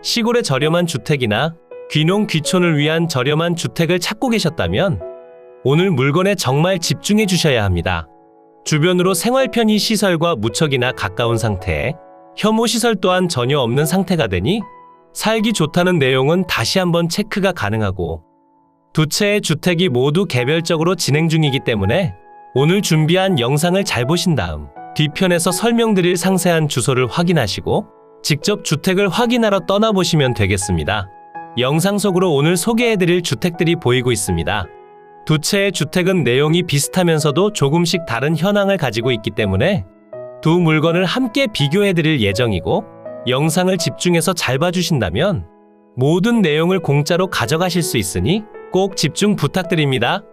시골의 저렴한 주택이나 귀농 귀촌을 위한 저렴한 주택을 찾고 계셨다면 오늘 물건에 정말 집중해 주셔야 합니다. 주변으로 생활 편의 시설과 무척이나 가까운 상태에 혐오 시설 또한 전혀 없는 상태가 되니 살기 좋다는 내용은 다시 한번 체크가 가능하고 두 채의 주택이 모두 개별적으로 진행 중이기 때문에 오늘 준비한 영상을 잘 보신 다음 뒤편에서 설명드릴 상세한 주소를 확인하시고 직접 주택을 확인하러 떠나보시면 되겠습니다. 영상 속으로 오늘 소개해드릴 주택들이 보이고 있습니다. 두 채의 주택은 내용이 비슷하면서도 조금씩 다른 현황을 가지고 있기 때문에 두 물건을 함께 비교해드릴 예정이고 영상을 집중해서 잘 봐주신다면 모든 내용을 공짜로 가져가실 수 있으니 꼭 집중 부탁드립니다.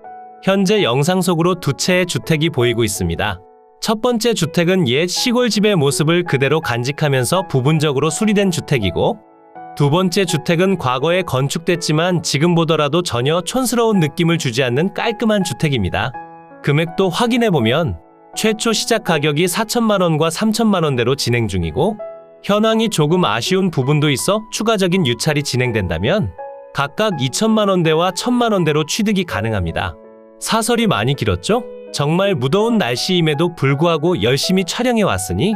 현재 영상 속으로 두 채의 주택이 보이고 있습니다. 첫 번째 주택은 옛 시골집의 모습을 그대로 간직하면서 부분적으로 수리된 주택이고 두 번째 주택은 과거에 건축됐지만 지금 보더라도 전혀 촌스러운 느낌을 주지 않는 깔끔한 주택입니다. 금액도 확인해보면 최초 시작 가격이 4천만원과 3천만원대로 진행 중이고 현황이 조금 아쉬운 부분도 있어 추가적인 유찰이 진행된다면 각각 2천만원대와 1천만원대로 취득이 가능합니다. 사설이 많이 길었죠? 정말 무더운 날씨임에도 불구하고 열심히 촬영해왔으니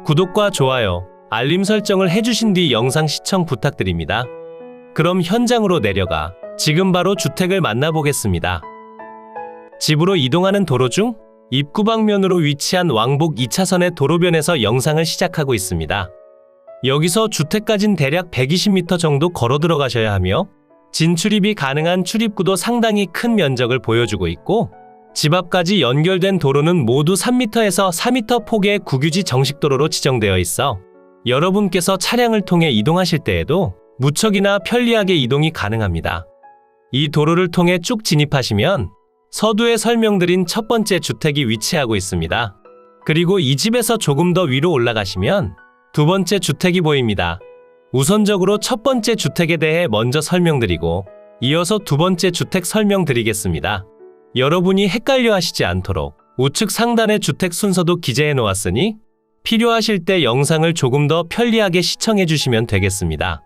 구독과 좋아요, 알림 설정을 해주신 뒤 영상 시청 부탁드립니다. 그럼 현장으로 내려가 지금 바로 주택을 만나보겠습니다. 집으로 이동하는 도로 중 입구 방면으로 위치한 왕복 2차선의 도로변에서 영상을 시작하고 있습니다. 여기서 주택까진 대략 120m 정도 걸어 들어가셔야 하며 진출입이 가능한 출입구도 상당히 큰 면적을 보여주고 있고 집 앞까지 연결된 도로는 모두 3m에서 4m 폭의 국유지 정식도로로 지정되어 있어 여러분께서 차량을 통해 이동하실 때에도 무척이나 편리하게 이동이 가능합니다. 이 도로를 통해 쭉 진입하시면 서두에 설명드린 첫 번째 주택이 위치하고 있습니다. 그리고 이 집에서 조금 더 위로 올라가시면 두 번째 주택이 보입니다. 우선적으로 첫 번째 주택에 대해 먼저 설명드리고 이어서 두 번째 주택 설명드리겠습니다. 여러분이 헷갈려 하시지 않도록 우측 상단의 주택 순서도 기재해 놓았으니 필요하실 때 영상을 조금 더 편리하게 시청해 주시면 되겠습니다.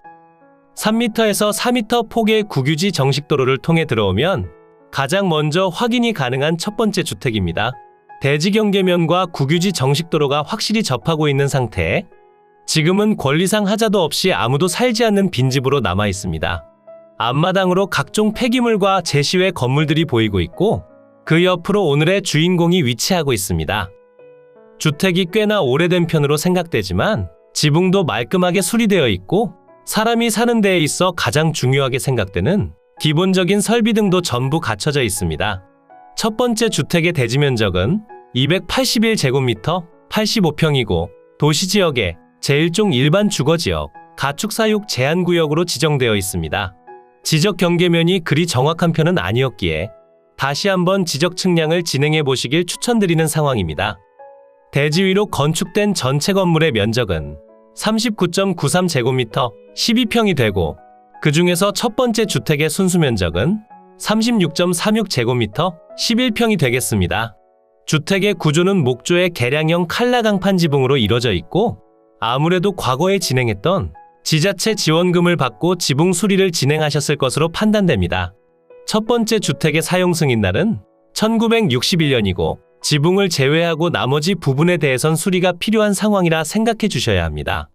3m에서 4m 폭의 국유지 정식도로를 통해 들어오면 가장 먼저 확인이 가능한 첫 번째 주택입니다. 대지 경계면과 국유지 정식도로가 확실히 접하고 있는 상태에 지금은 권리상 하자도 없이 아무도 살지 않는 빈집으로 남아 있습니다. 앞마당으로 각종 폐기물과 제시외 건물들이 보이고 있고 그 옆으로 오늘의 주인공이 위치하고 있습니다. 주택이 꽤나 오래된 편으로 생각되지만 지붕도 말끔하게 수리되어 있고 사람이 사는 데에 있어 가장 중요하게 생각되는 기본적인 설비 등도 전부 갖춰져 있습니다. 첫 번째 주택의 대지 면적은 281제곱미터 85평이고 도시지역에 제1종 일반 주거지역, 가축사육 제한구역으로 지정되어 있습니다. 지적 경계면이 그리 정확한 편은 아니었기에 다시 한번 지적 측량을 진행해 보시길 추천드리는 상황입니다. 대지 위로 건축된 전체 건물의 면적은 39.93제곱미터 12평이 되고 그 중에서 첫 번째 주택의 순수 면적은 36.36제곱미터 11평이 되겠습니다. 주택의 구조는 목조의 개량형 칼라 강판 지붕으로 이루어져 있고 아무래도 과거에 진행했던 지자체 지원금을 받고 지붕 수리를 진행하셨을 것으로 판단됩니다. 첫 번째 주택의 사용 승인날은 1961년이고 지붕을 제외하고 나머지 부분에 대해선 수리가 필요한 상황이라 생각해 주셔야 합니다.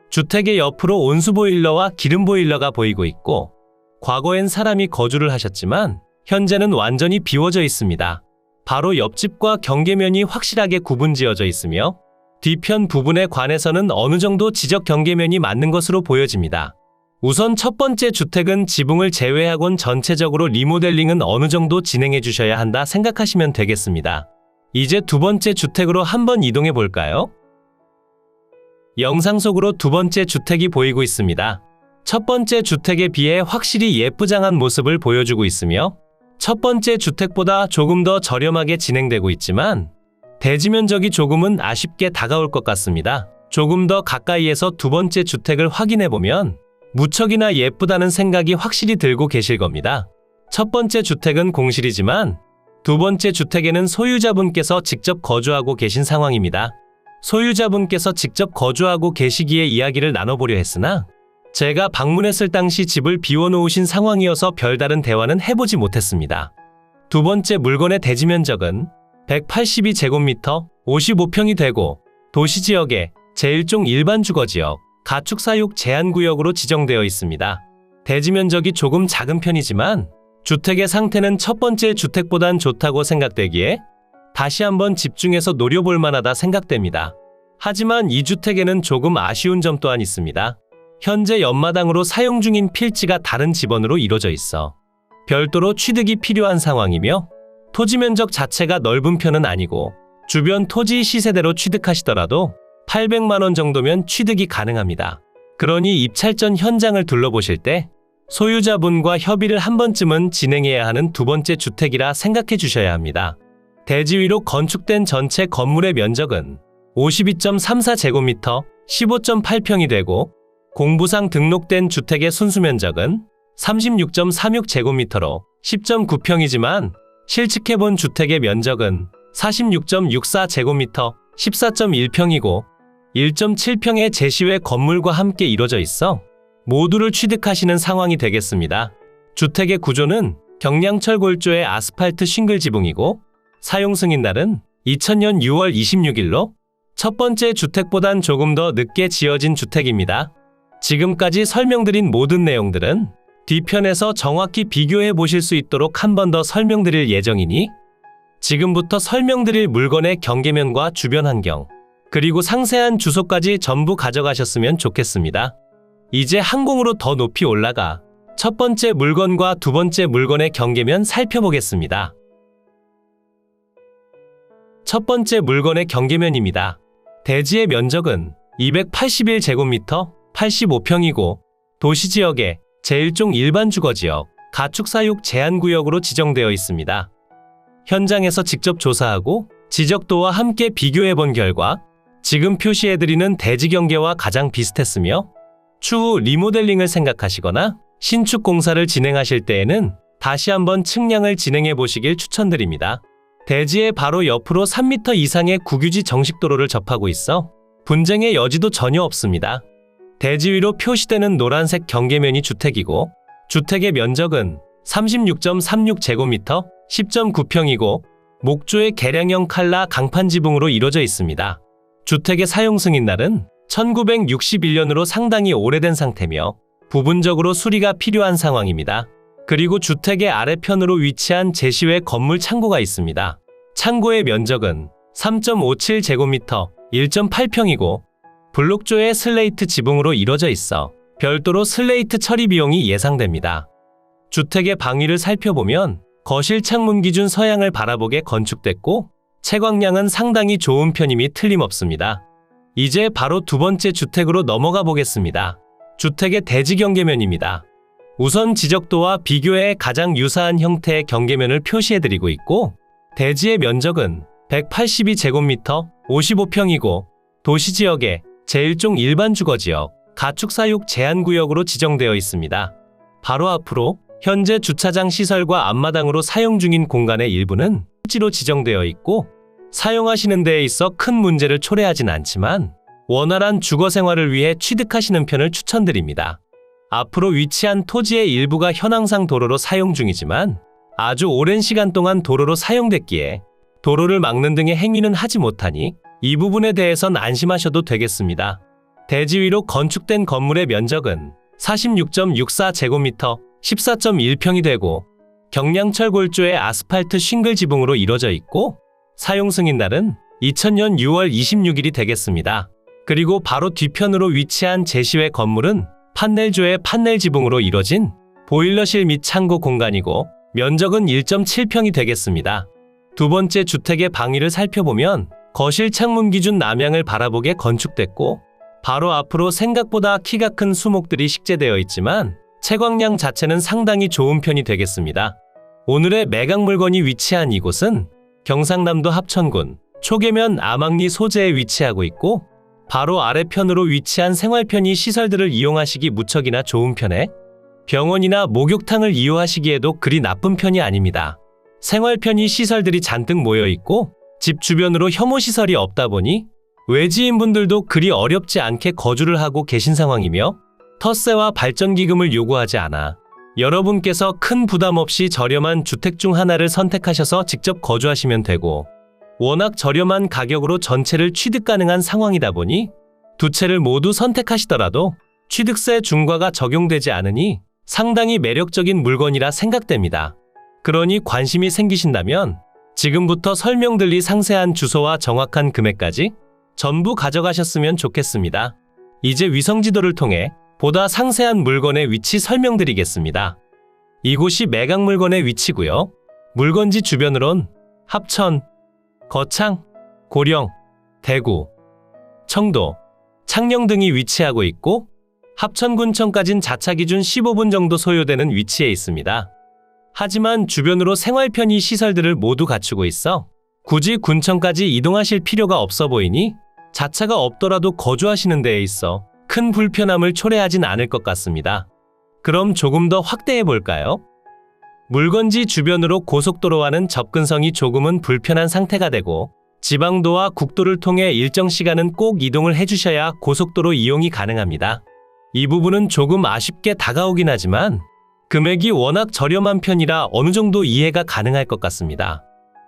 주택의 옆으로 온수보일러와 기름보일러가 보이고 있고 과거엔 사람이 거주를 하셨지만 현재는 완전히 비워져 있습니다. 바로 옆집과 경계면이 확실하게 구분지어져 있으며 뒤편 부분에 관해서는 어느 정도 지적 경계면이 맞는 것으로 보여집니다. 우선 첫 번째 주택은 지붕을 제외하곤 전체적으로 리모델링은 어느 정도 진행해 주셔야 한다 생각하시면 되겠습니다. 이제 두 번째 주택으로 한번 이동해 볼까요? 영상 속으로 두 번째 주택이 보이고 있습니다. 첫 번째 주택에 비해 확실히 예쁘장한 모습을 보여주고 있으며 첫 번째 주택보다 조금 더 저렴하게 진행되고 있지만 대지 면적이 조금은 아쉽게 다가올 것 같습니다. 조금 더 가까이에서 두 번째 주택을 확인해보면 무척이나 예쁘다는 생각이 확실히 들고 계실 겁니다. 첫 번째 주택은 공실이지만 두 번째 주택에는 소유자분께서 직접 거주하고 계신 상황입니다. 소유자분께서 직접 거주하고 계시기에 이야기를 나눠보려 했으나 제가 방문했을 당시 집을 비워놓으신 상황이어서 별다른 대화는 해보지 못했습니다. 두 번째 물건의 대지 면적은 182제곱미터 55평이 되고 도시지역의 제1종 일반 주거지역, 가축사육 제한구역으로 지정되어 있습니다. 대지 면적이 조금 작은 편이지만 주택의 상태는 첫 번째 주택보단 좋다고 생각되기에 다시 한번 집중해서 노려볼 만하다 생각됩니다. 하지만 이 주택에는 조금 아쉬운 점 또한 있습니다. 현재 옆마당으로 사용 중인 필지가 다른 집원으로 이루어져 있어 별도로 취득이 필요한 상황이며 토지 면적 자체가 넓은 편은 아니고 주변 토지 시세대로 취득하시더라도 800만 원 정도면 취득이 가능합니다. 그러니 입찰 전 현장을 둘러보실 때 소유자분과 협의를 한 번쯤은 진행해야 하는 두 번째 주택이라 생각해 주셔야 합니다. 대지 위로 건축된 전체 건물의 면적은 52.34제곱미터 15.8평이 되고 공부상 등록된 주택의 순수면적은 36.36제곱미터로 10.9평이지만 실측해본 주택의 면적은 46.64제곱미터 14.1평이고 1.7평의 제시외 건물과 함께 이루어져 있어 모두를 취득하시는 상황이 되겠습니다. 주택의 구조는 경량철 골조의 아스팔트 싱글 지붕이고 사용 승인날은 2000년 6월 26일로 첫 번째 주택보단 조금 더 늦게 지어진 주택입니다. 지금까지 설명드린 모든 내용들은 뒤편에서 정확히 비교해 보실 수 있도록 한 번 더 설명드릴 예정이니 지금부터 설명드릴 물건의 경계면과 주변 환경, 그리고 상세한 주소까지 전부 가져가셨으면 좋겠습니다. 이제 항공으로 더 높이 올라가 첫 번째 물건과 두 번째 물건의 경계면 살펴보겠습니다. 첫 번째 물건의 경계면입니다. 대지의 면적은 281제곱미터 85평이고 도시지역의 제1종 일반 주거지역, 가축사육 제한구역으로 지정되어 있습니다. 현장에서 직접 조사하고 지적도와 함께 비교해본 결과 지금 표시해드리는 대지 경계와 가장 비슷했으며 추후 리모델링을 생각하시거나 신축 공사를 진행하실 때에는 다시 한번 측량을 진행해 보시길 추천드립니다. 대지의 바로 옆으로 3m 이상의 국유지 정식도로를 접하고 있어 분쟁의 여지도 전혀 없습니다. 대지 위로 표시되는 노란색 경계면이 주택이고 주택의 면적은 36.36제곱미터 10.9평이고 목조의 개량형 칼라 강판 지붕으로 이루어져 있습니다. 주택의 사용 승인날은 1961년으로 상당히 오래된 상태며 부분적으로 수리가 필요한 상황입니다. 그리고 주택의 아래편으로 위치한 제시외 건물 창고가 있습니다. 창고의 면적은 3.57제곱미터 1.8평이고 블록조의 슬레이트 지붕으로 이루어져 있어 별도로 슬레이트 처리 비용이 예상됩니다. 주택의 방위를 살펴보면 거실 창문 기준 서양을 바라보게 건축됐고 채광량은 상당히 좋은 편임이 틀림없습니다. 이제 바로 두 번째 주택으로 넘어가 보겠습니다. 주택의 대지 경계면입니다. 우선 지적도와 비교해 가장 유사한 형태의 경계면을 표시해드리고 있고 대지의 면적은 182제곱미터 55평이고 도시지역의 제1종 일반 주거지역, 가축사육 제한구역으로 지정되어 있습니다. 바로 앞으로 현재 주차장 시설과 앞마당으로 사용 중인 공간의 일부는 필지로 지정되어 있고 사용하시는 데에 있어 큰 문제를 초래하진 않지만 원활한 주거 생활을 위해 취득하시는 편을 추천드립니다. 앞으로 위치한 토지의 일부가 현황상 도로로 사용 중이지만 아주 오랜 시간 동안 도로로 사용됐기에 도로를 막는 등의 행위는 하지 못하니 이 부분에 대해선 안심하셔도 되겠습니다. 대지 위로 건축된 건물의 면적은 46.64제곱미터 14.1평이 되고 경량철 골조의 아스팔트 싱글 지붕으로 이루어져 있고 사용 승인날은 2000년 6월 26일이 되겠습니다. 그리고 바로 뒤편으로 위치한 제시외 건물은 판넬조의 판넬 지붕으로 이뤄진 보일러실 및 창고 공간이고 면적은 1.7평이 되겠습니다. 두 번째 주택의 방위를 살펴보면 거실 창문 기준 남향을 바라보게 건축됐고 바로 앞으로 생각보다 키가 큰 수목들이 식재되어 있지만 채광량 자체는 상당히 좋은 편이 되겠습니다. 오늘의 매각 물건이 위치한 이곳은 경상남도 합천군 초계면 암암리 소재에 위치하고 있고 바로 아래편으로 위치한 생활편의 시설들을 이용하시기 무척이나 좋은 편에 병원이나 목욕탕을 이용하시기에도 그리 나쁜 편이 아닙니다. 생활편의 시설들이 잔뜩 모여 있고 집 주변으로 혐오시설이 없다 보니 외지인분들도 그리 어렵지 않게 거주를 하고 계신 상황이며 텃세와 발전기금을 요구하지 않아 여러분께서 큰 부담 없이 저렴한 주택 중 하나를 선택하셔서 직접 거주하시면 되고, 워낙 저렴한 가격으로 전체를 취득 가능한 상황이다 보니 두 채를 모두 선택하시더라도 취득세 중과가 적용되지 않으니 상당히 매력적인 물건이라 생각됩니다. 그러니 관심이 생기신다면 지금부터 설명드릴 상세한 주소와 정확한 금액까지 전부 가져가셨으면 좋겠습니다. 이제 위성지도를 통해 보다 상세한 물건의 위치 설명드리겠습니다. 이곳이 매각 물건의 위치고요. 물건지 주변으론 합천, 거창, 고령, 대구, 청도, 창녕 등이 위치하고 있고, 합천군청까진 자차 기준 15분 정도 소요되는 위치에 있습니다. 하지만 주변으로 생활 편의 시설들을 모두 갖추고 있어 굳이 군청까지 이동하실 필요가 없어 보이니 자차가 없더라도 거주하시는 데에 있어 큰 불편함을 초래하진 않을 것 같습니다. 그럼 조금 더 확대해 볼까요? 물건지 주변으로 고속도로와는 접근성이 조금은 불편한 상태가 되고, 지방도와 국도를 통해 일정 시간은 꼭 이동을 해주셔야 고속도로 이용이 가능합니다. 이 부분은 조금 아쉽게 다가오긴 하지만 금액이 워낙 저렴한 편이라 어느 정도 이해가 가능할 것 같습니다.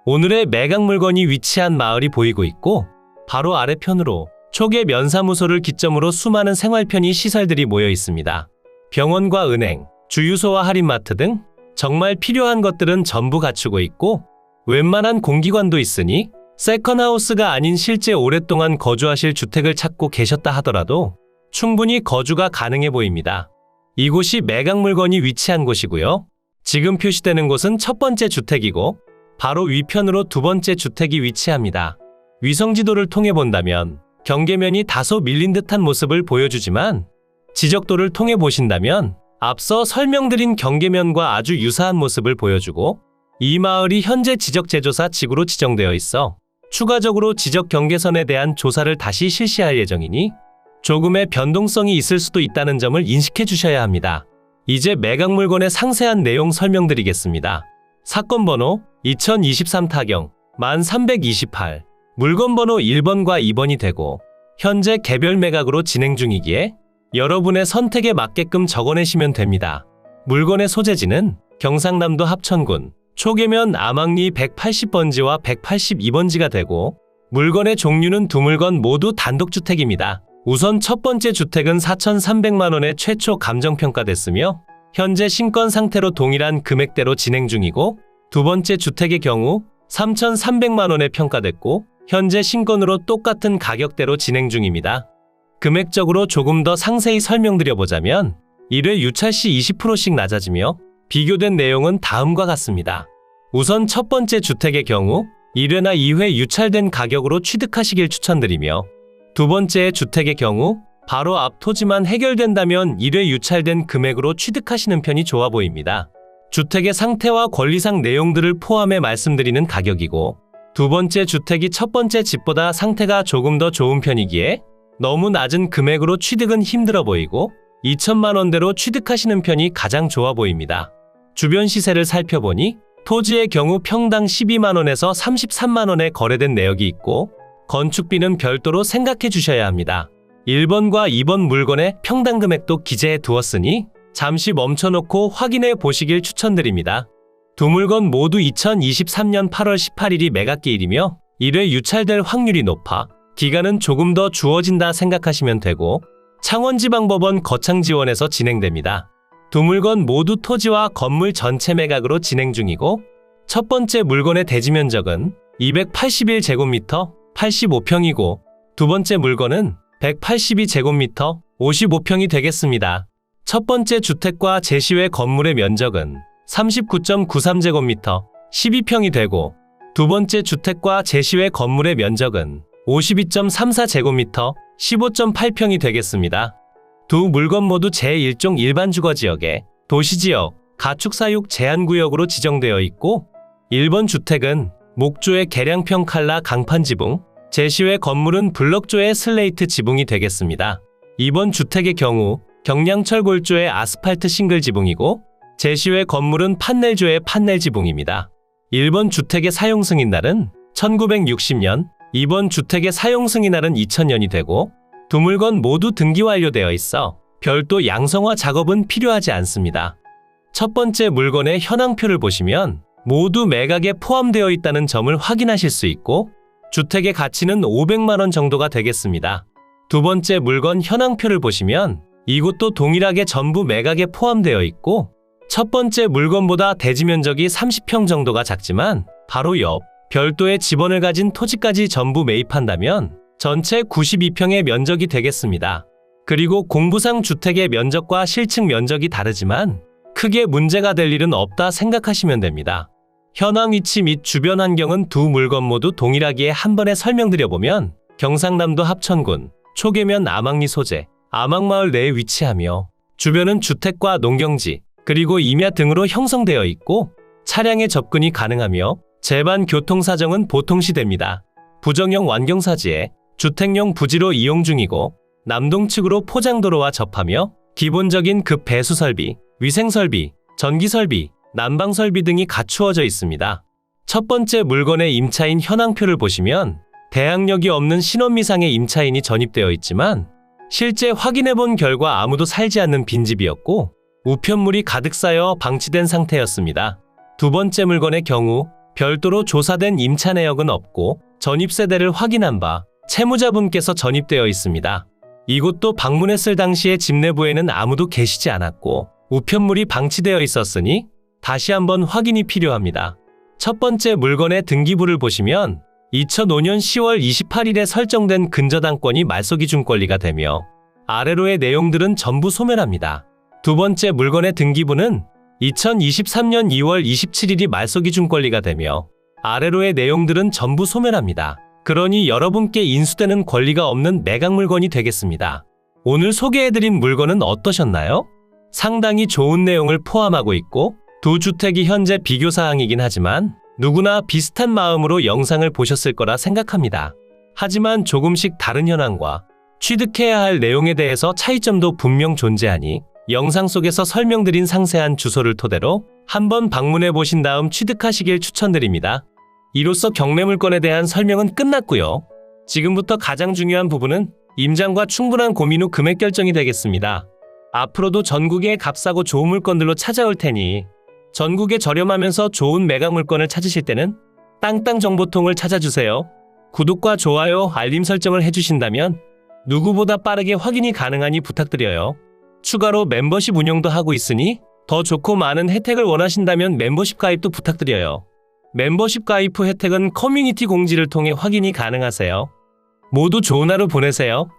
오늘의 매각 물건이 위치한 마을이 보이고 있고, 바로 아래편으로 초계 면사무소를 기점으로 수많은 생활 편의 시설들이 모여 있습니다. 병원과 은행, 주유소와 할인마트 등 정말 필요한 것들은 전부 갖추고 있고, 웬만한 공기관도 있으니 세컨하우스가 아닌 실제 오랫동안 거주하실 주택을 찾고 계셨다 하더라도 충분히 거주가 가능해 보입니다. 이곳이 매각 물건이 위치한 곳이고요. 지금 표시되는 곳은 첫 번째 주택이고, 바로 위편으로 두 번째 주택이 위치합니다. 위성지도를 통해 본다면 경계면이 다소 밀린 듯한 모습을 보여주지만, 지적도를 통해 보신다면 앞서 설명드린 경계면과 아주 유사한 모습을 보여주고, 이 마을이 현재 지적재조사 지구로 지정되어 있어 추가적으로 지적 경계선에 대한 조사를 다시 실시할 예정이니 조금의 변동성이 있을 수도 있다는 점을 인식해 주셔야 합니다. 이제 매각 물건의 상세한 내용 설명드리겠습니다. 사건 번호 2023 타경 1328, 물건 번호 1번과 2번이 되고 현재 개별 매각으로 진행 중이기에 여러분의 선택에 맞게끔 적어내시면 됩니다. 물건의 소재지는 경상남도 합천군 초계면 암왕리 180번지와 182번지가 되고, 물건의 종류는 두 물건 모두 단독주택입니다. 우선 첫 번째 주택은 4,300만원에 최초 감정평가됐으며 현재 신권 상태로 동일한 금액대로 진행 중이고, 두 번째 주택의 경우 3,300만원에 평가됐고 현재 신권으로 똑같은 가격대로 진행 중입니다. 금액적으로 조금 더 상세히 설명드려보자면 1회 유찰시 20%씩 낮아지며 비교된 내용은 다음과 같습니다. 우선 첫 번째 주택의 경우 1회나 2회 유찰된 가격으로 취득하시길 추천드리며, 두 번째 주택의 경우 바로 앞 토지만 해결된다면 1회 유찰된 금액으로 취득하시는 편이 좋아 보입니다. 주택의 상태와 권리상 내용들을 포함해 말씀드리는 가격이고, 두 번째 주택이 첫 번째 집보다 상태가 조금 더 좋은 편이기에 너무 낮은 금액으로 취득은 힘들어 보이고 2천만 원대로 취득하시는 편이 가장 좋아 보입니다. 주변 시세를 살펴보니 토지의 경우 평당 12만 원에서 33만 원에 거래된 내역이 있고, 건축비는 별도로 생각해 주셔야 합니다. 1번과 2번 물건의 평당 금액도 기재해 두었으니 잠시 멈춰놓고 확인해 보시길 추천드립니다. 두 물건 모두 2023년 8월 18일이 매각기일이며 1회 유찰될 확률이 높아 기간은 조금 더 주어진다 생각하시면 되고, 창원지방법원 거창지원에서 진행됩니다. 두 물건 모두 토지와 건물 전체 매각으로 진행 중이고, 첫 번째 물건의 대지 면적은 281제곱미터 85평이고 두 번째 물건은 182제곱미터 55평이 되겠습니다. 첫 번째 주택과 제시외 건물의 면적은 39.93제곱미터 12평이 되고, 두 번째 주택과 제시외 건물의 면적은 52.34제곱미터 15.8평이 되겠습니다. 두 물건 모두 제1종 일반 주거지역에 도시지역, 가축사육 제한구역으로 지정되어 있고, 1번 주택은 목조의 계량평 칼라 강판 지붕, 제시외 건물은 블럭조의 슬레이트 지붕이 되겠습니다. 2번 주택의 경우 경량철 골조의 아스팔트 싱글 지붕이고, 제시외 건물은 판넬조의 판넬 지붕입니다. 1번 주택의 사용 승인날은 1960년, 2번 주택의 사용 승인날은 2000년이 되고, 두 물건 모두 등기 완료되어 있어 별도 양성화 작업은 필요하지 않습니다. 첫 번째 물건의 현황표를 보시면 모두 매각에 포함되어 있다는 점을 확인하실 수 있고 주택의 가치는 500만 원 정도가 되겠습니다. 두 번째 물건 현황표를 보시면 이곳도 동일하게 전부 매각에 포함되어 있고 첫 번째 물건보다 대지 면적이 30평 정도가 작지만 바로 옆 별도의 지번을 가진 토지까지 전부 매입한다면 전체 92평의 면적이 되겠습니다. 그리고 공부상 주택의 면적과 실측 면적이 다르지만 크게 문제가 될 일은 없다 생각하시면 됩니다. 현황 위치 및 주변 환경은 두 물건 모두 동일하기에 한 번에 설명드려보면 경상남도 합천군 초계면 암악리 소재 암악마을 내에 위치하며 주변은 주택과 농경지 그리고 임야 등으로 형성되어 있고 차량의 접근이 가능하며 제반 교통사정은 보통시됩니다. 부정형 완경사지에 주택용 부지로 이용 중이고 남동측으로 포장도로와 접하며 기본적인 급 배수설비, 위생설비, 전기설비, 난방설비 등이 갖추어져 있습니다. 첫 번째 물건의 임차인 현황표를 보시면 대항력이 없는 신원미상의 임차인이 전입되어 있지만 실제 확인해본 결과 아무도 살지 않는 빈집이었고 우편물이 가득 쌓여 방치된 상태였습니다. 두 번째 물건의 경우 별도로 조사된 임차 내역은 없고 전입세대를 확인한 바 채무자분께서 전입되어 있습니다. 이곳도 방문했을 당시에 집 내부에는 아무도 계시지 않았고 우편물이 방치되어 있었으니 다시 한번 확인이 필요합니다. 첫 번째 물건의 등기부를 보시면 2005년 10월 28일에 설정된 근저당권이 말소기준권리가 되며 아래로의 내용들은 전부 소멸합니다. 두 번째 물건의 등기부는 2023년 2월 27일이 말소기준권리가 되며 아래로의 내용들은 전부 소멸합니다. 그러니 여러분께 인수되는 권리가 없는 매각 물건이 되겠습니다. 오늘 소개해드린 물건은 어떠셨나요? 상당히 좋은 내용을 포함하고 있고 두 주택이 현재 비교사항이긴 하지만 누구나 비슷한 마음으로 영상을 보셨을 거라 생각합니다. 하지만 조금씩 다른 현황과 취득해야 할 내용에 대해서 차이점도 분명 존재하니 영상 속에서 설명드린 상세한 주소를 토대로 한번 방문해 보신 다음 취득하시길 추천드립니다. 이로써 경매물건에 대한 설명은 끝났고요. 지금부터 가장 중요한 부분은 임장과 충분한 고민 후 금액 결정이 되겠습니다. 앞으로도 전국의 값싸고 좋은 물건들로 찾아올 테니 전국에 저렴하면서 좋은 매각 물건을 찾으실 때는 땅땅정보통을 찾아주세요. 구독과 좋아요, 알림 설정을 해주신다면 누구보다 빠르게 확인이 가능하니 부탁드려요. 추가로 멤버십 운영도 하고 있으니 더 좋고 많은 혜택을 원하신다면 멤버십 가입도 부탁드려요. 멤버십 가입 후 혜택은 커뮤니티 공지를 통해 확인이 가능하세요. 모두 좋은 하루 보내세요.